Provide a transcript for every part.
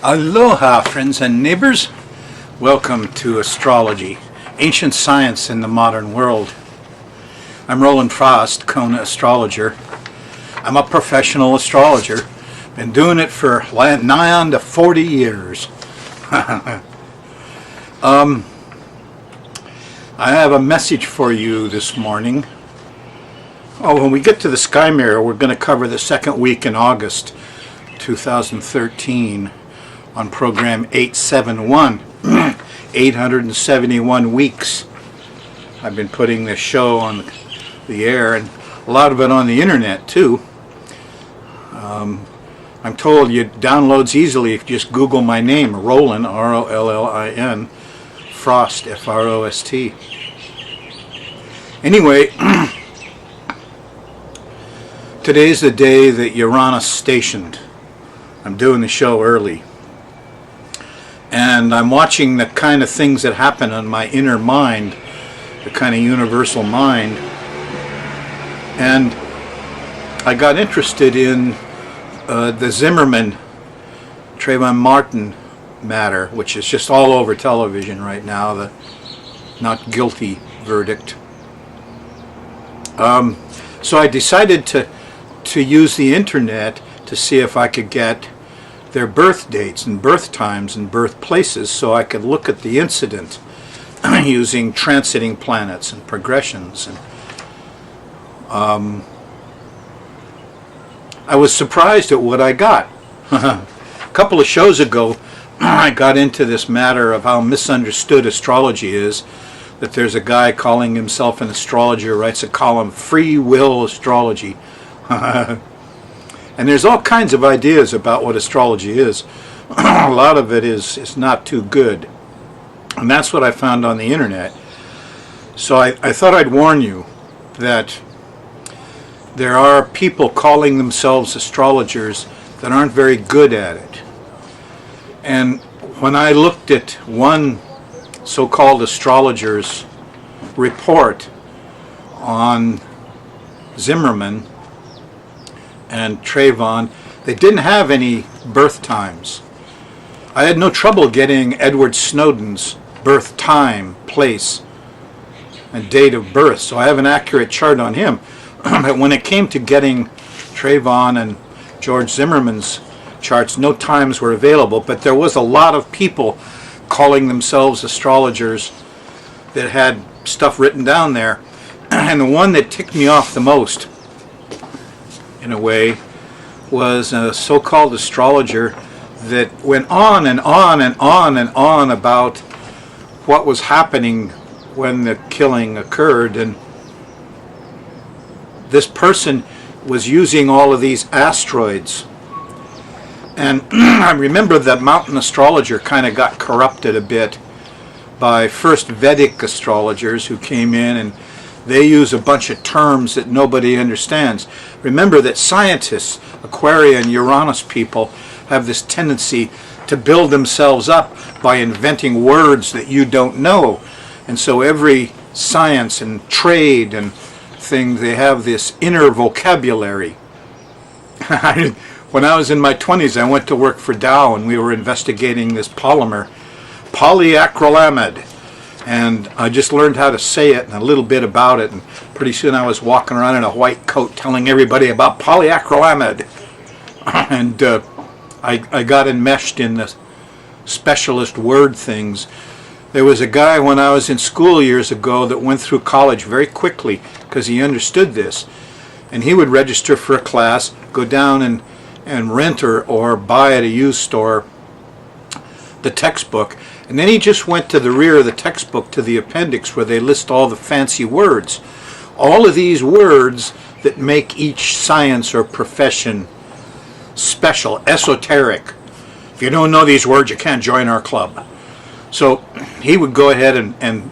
Aloha, friends and neighbors. Welcome to Astrology, ancient science in the modern world. I'm Rollin Kona astrologer. I'm a professional astrologer. Been doing it for nigh on to 40 years. I have a message for you this morning. When we get to the sky mirror, we're going to cover the second week in August 2013 on program 871, 871 weeks. I've been putting this show on the air, and a lot of it on the internet too. I'm told you downloads easily if you just Google my name, Rollin, R-O-L-L-I-N, Frost, F-R-O-S-T. Anyway, today's the day that Uranus stationed. I'm doing the show early. And I'm watching the kind of things that happen in my inner mind, the kind of universal mind. And I got interested in the Zimmerman, Trayvon Martin matter, which is just all over television right now, the not guilty verdict. So I decided to use the internet to see if I could get their birth dates and birth times and birth places so I could look at the incident using transiting planets and progressions. And I was surprised at what I got. A couple of shows ago I got into this matter of how misunderstood astrology is, that there's a guy calling himself an astrologer, writes a column, Free Will Astrology. And there's all kinds of ideas about what astrology is. A lot of it is not too good. And that's what I found on the internet. So I thought I'd warn you that there are people calling themselves astrologers that aren't very good at it. And when I looked at one so-called astrologer's report on Zimmerman and Trayvon, they didn't have any birth times. I had no trouble getting Edward Snowden's birth time, place, and date of birth, so I have an accurate chart on him. But when it came to getting Trayvon and George Zimmerman's charts, no times were available, but there was a lot of people calling themselves astrologers that had stuff written down there. And the one that ticked me off the most, in a way, was a so-called astrologer that went on and on and on and on about what was happening when the killing occurred. And this person was using all of these asteroids. And I remember that mountain astrologer kind of got corrupted a bit by first Vedic astrologers who came in, and they use a bunch of terms that nobody understands. Remember that scientists, Aquarian, Uranus people, have this tendency to build themselves up by inventing words that you don't know. And so every science and trade and thing, they have this inner vocabulary. When I was in my 20s, I went to work for Dow, and we were investigating this polymer, polyacrylamide. And I just learned how to say it and a little bit about it, and pretty soon I was walking around in a white coat telling everybody about polyacrylamide. And I got enmeshed in the specialist word things. There was a guy when I was in school years ago that went through college very quickly because he understood this. And he would register for a class, go down and rent or buy at a used store the textbook, and then he just went to the rear of the textbook to the appendix where they list all the fancy words. All of these words that make each science or profession special, esoteric. If you don't know these words, you can't join our club. So he would go ahead and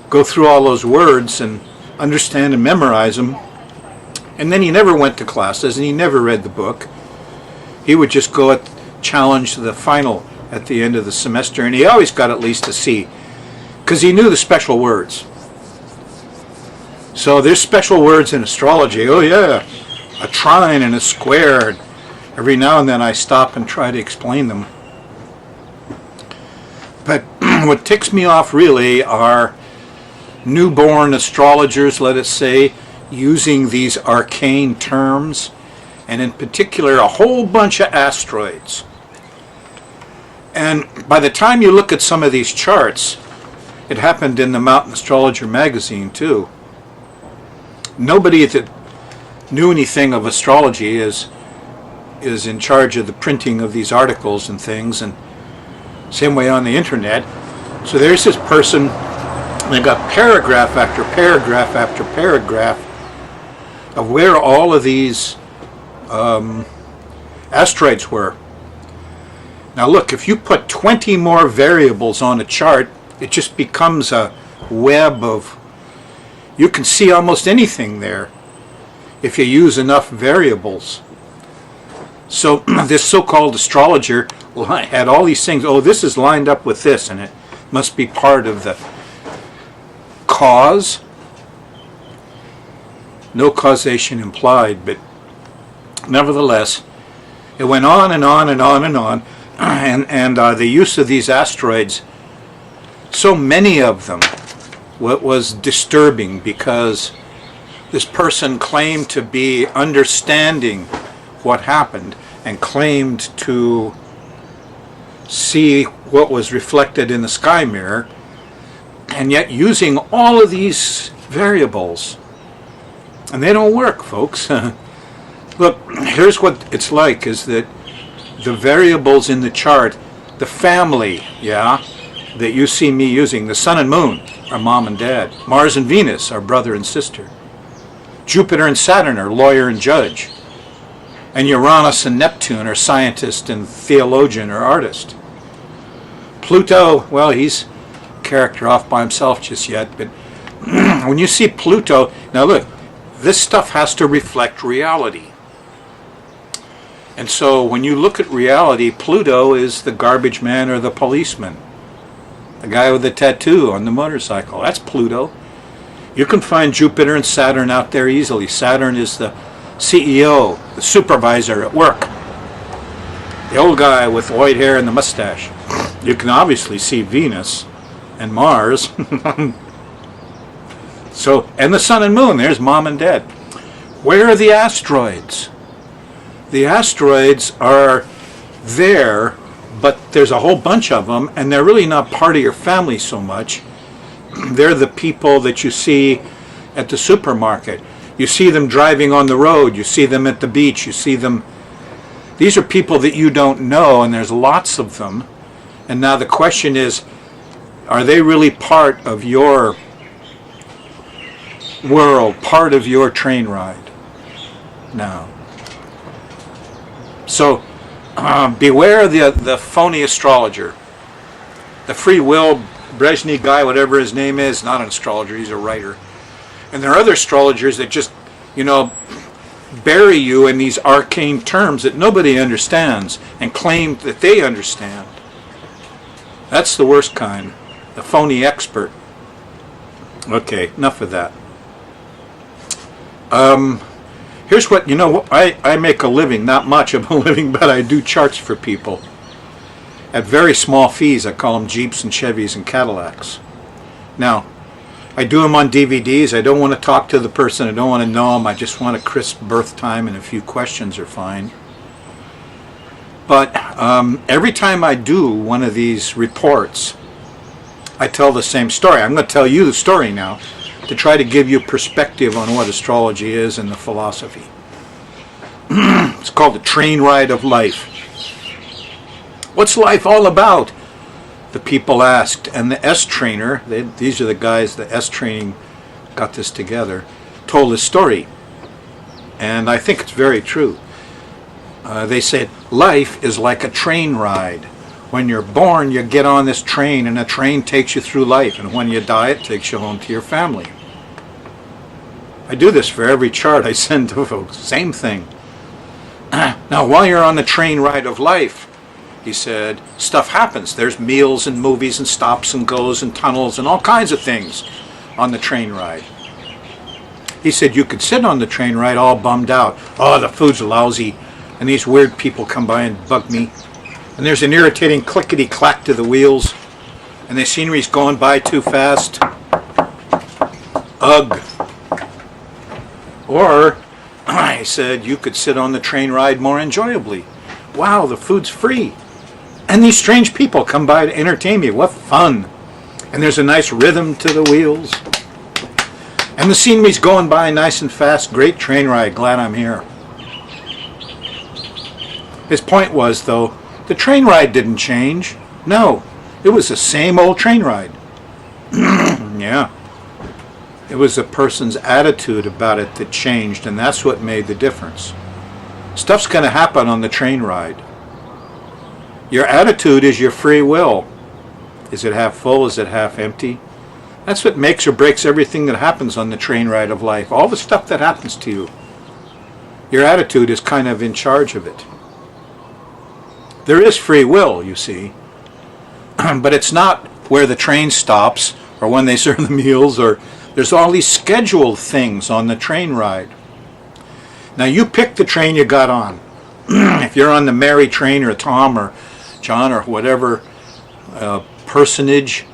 go through all those words and understand and memorize them. And then he never went to classes and he never read the book. He would just go challenge the final at the end of the semester, and he always got at least a C because he knew the special words. So there's special words in astrology. Oh yeah, a trine and a square. Every now and then I stop and try to explain them. But what ticks me off really are newborn astrologers, let us say, using these arcane terms, and in particular a whole bunch of asteroids. And by the time you look at some of these charts, it happened in the Mountain Astrologer magazine too. Nobody that knew anything of astrology is in charge of the printing of these articles and things, and same way on the internet. So there's this person, and they got paragraph after paragraph after paragraph of where all of these asteroids were. Now look, if you put 20 more variables on a chart, it just becomes a web of, you can see almost anything there if you use enough variables. So this so-called astrologer had all these things. Oh, this is lined up with this, and it must be part of the cause. No causation implied, but nevertheless, it went on and on and on and on. And the use of these asteroids, so many of them, was disturbing, because this person claimed to be understanding what happened and claimed to see what was reflected in the sky mirror, and yet using all of these variables. And they don't work, folks. Look, here's what it's like, is that the variables in the chart, the family, that you see me using, the sun and moon are mom and dad. Mars and Venus are brother and sister. Jupiter and Saturn are lawyer and judge. And Uranus and Neptune are scientist and theologian or artist. Pluto, well, he's a character off by himself just yet, but when you see Pluto, now look, this stuff has to reflect reality. And so when you look at reality, Pluto is the garbage man or the policeman. The guy with the tattoo on the motorcycle, that's Pluto. You can find Jupiter and Saturn out there easily. Saturn is the CEO, the supervisor at work. The old guy with the white hair and the mustache. You can obviously see Venus and Mars. So, and the sun and moon, there's mom and dad. Where are the asteroids? The asteroids are there, but there's a whole bunch of them, and they're really not part of your family so much. They're the people that you see at the supermarket. You see them driving on the road. You see them at the beach. You see them. These are people that you don't know, and there's lots of them. And now the question is, are they really part of your world, part of your train ride? No. So beware the phony astrologer. The free will Brezhnev guy, whatever his name is, not an astrologer, he's a writer. And there are other astrologers that just, bury you in these arcane terms that nobody understands and claim that they understand. That's the worst kind, the phony expert. Okay, enough of that. Here's what, I make a living, not much of a living, but I do charts for people at very small fees. I call them Jeeps and Chevys and Cadillacs. Now, I do them on DVDs. I don't want to talk to the person. I don't want to know them. I just want a crisp birth time, and a few questions are fine. But every time I do one of these reports, I tell the same story. I'm going to tell you the story now to try to give you perspective on what astrology is and the philosophy. It's called the train ride of life. What's life all about? The people asked, and the S trainer, these are the guys, the S training got this together, told this story. And I think it's very true. They said, life is like a train ride. When you're born, you get on this train, and the train takes you through life. And when you die, it takes you home to your family. I do this for every chart I send to folks. Same thing. Now, while you're on the train ride of life, he said, stuff happens. There's meals and movies and stops and goes and tunnels and all kinds of things on the train ride. He said you could sit on the train ride all bummed out. Oh, the food's lousy. And these weird people come by and bug me. And there's an irritating clickety-clack to the wheels. and the scenery's going by too fast. Ugh. Or I said you could sit on the train ride more enjoyably. Wow, the food's free. And these strange people come by to entertain me. What fun. And there's a nice rhythm to the wheels. And the scenery's going by nice and fast. Great train ride. Glad I'm here. His point was, though, the train ride didn't change. No, it was the same old train ride. Yeah. It was a person's attitude about it that changed, and that's what made the difference. Stuff's going to happen on the train ride. Your attitude is your free will. Is it half full? Is it half empty? That's what makes or breaks everything that happens on the train ride of life. All the stuff that happens to you. Your attitude is kind of in charge of it. There is free will, you see. But it's not where the train stops or when they serve the meals, or there's all these scheduled things on the train ride. Now you pick the train you got on. If you're on the Mary train or Tom or John or whatever personage,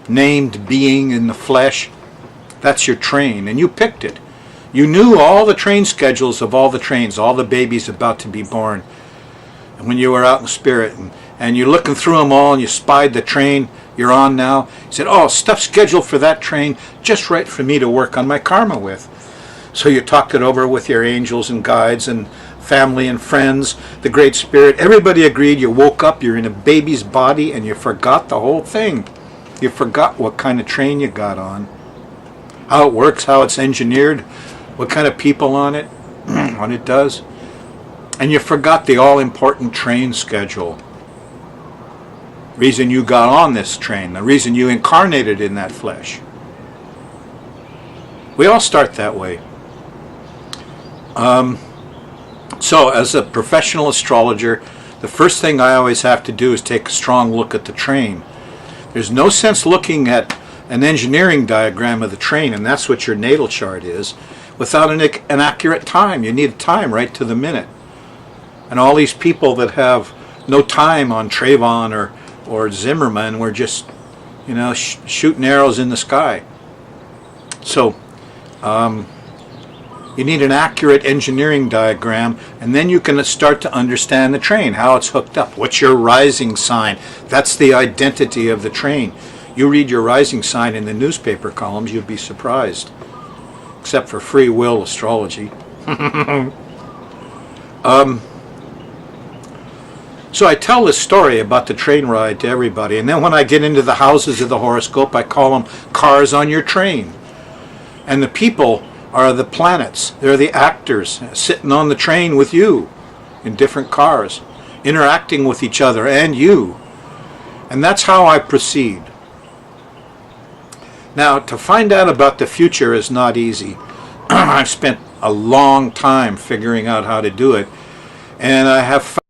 named being in the flesh, that's your train, and you picked it. You knew all the train schedules of all the trains, all the babies about to be born. And when you were out in spirit, and you're looking through them all, and you spied the train you're on now, you said, oh, stuff scheduled for that train, just right for me to work on my karma with. So you talked it over with your angels and guides and family and friends, the Great Spirit. Everybody agreed. You woke up, you're in a baby's body, and you forgot the whole thing. You forgot what kind of train you got on, how it works, how it's engineered, what kind of people on it, what it does. And you forgot the all-important train schedule. Reason you got on this train, the reason you incarnated in that flesh. We all start that way. So as a professional astrologer, the first thing I always have to do is take a strong look at the train. There's no sense looking at an engineering diagram of the train, and that's what your natal chart is, without an accurate time. You need time right to the minute. And all these people that have no time on Trayvon or Zimmerman were just, shooting arrows in the sky. So you need an accurate engineering diagram, and then you can start to understand the train, how it's hooked up. What's your rising sign? That's the identity of the train. You read your rising sign in the newspaper columns, you'd be surprised. Except for free will astrology. So I tell this story about the train ride to everybody, and then when I get into the houses of the horoscope, I call them cars on your train. And the people are the planets. They're the actors sitting on the train with you in different cars, interacting with each other and you. And that's how I proceed. Now, to find out about the future is not easy. I've spent a long time figuring out how to do it, and I have